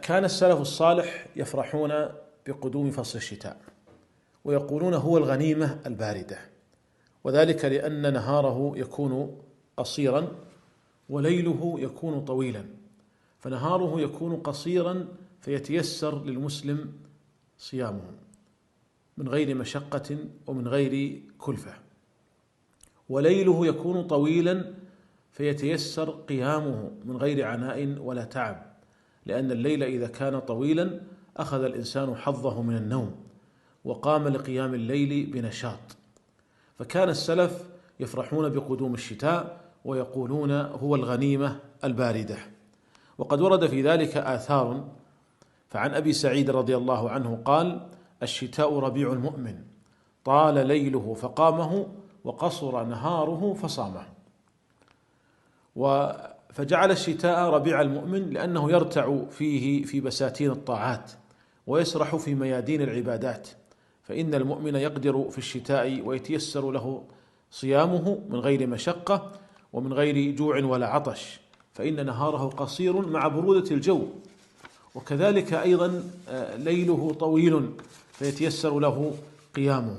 كان السلف الصالح يفرحون بقدوم فصل الشتاء ويقولون هو الغنيمة الباردة، وذلك لأن نهاره يكون قصيرا وليله يكون طويلا، فنهاره يكون قصيرا فيتيسر للمسلم صيامه من غير مشقة ومن غير كلفة، وليله يكون طويلا فيتيسر قيامه من غير عناء ولا تعب، لأن الليل إذا كان طويلا أخذ الإنسان حظه من النوم وقام لقيام الليل بنشاط. فكان السلف يفرحون بقدوم الشتاء ويقولون هو الغنيمة الباردة. وقد ورد في ذلك آثار، فعن أبي سعيد رضي الله عنه قال: الشتاء ربيع المؤمن، طال ليله فقامه وقصر نهاره فصامه. فجعل الشتاء ربيع المؤمن لأنه يرتع فيه في بساتين الطاعات ويسرح في ميادين العبادات، فإن المؤمن يقدر في الشتاء ويتيسر له صيامه من غير مشقة ومن غير جوع ولا عطش، فإن نهاره قصير مع برودة الجو، وكذلك أيضا ليله طويل فيتيسر له قيامه.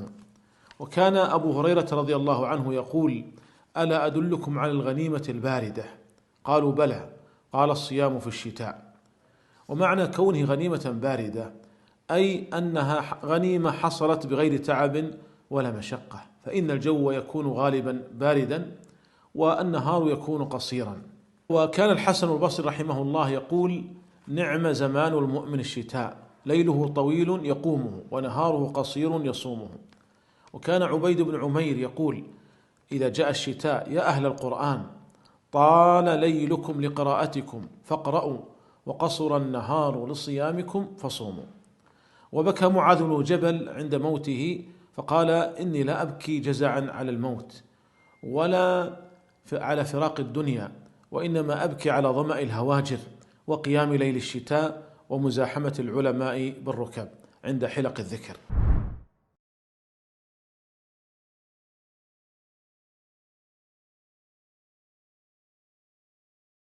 وكان أبو هريرة رضي الله عنه يقول: ألا أدلكم على الغنيمة الباردة؟ قالوا: بلى. قال: الصيام في الشتاء. ومعنى كونه غنيمة باردة أي أنها غنيمة حصلت بغير تعب ولا مشقة، فإن الجو يكون غالبا باردا والنهار يكون قصيرا. وكان الحسن البصري رحمه الله يقول: نعم زمان المؤمن الشتاء، ليله طويل يقومه ونهاره قصير يصومه. وكان عبيد بن عمير يقول إذا جاء الشتاء: يا أهل القرآن، طال ليلكم لقراءتكم فاقرأوا، وقصر النهار لصيامكم فصوموا. وبكى معاذ بن جبل عند موته فقال: إني لا أبكي جزعا على الموت ولا على فراق الدنيا، وإنما أبكي على ظمأ الهواجر وقيام ليل الشتاء ومزاحمة العلماء بالركب عند حلق الذكر.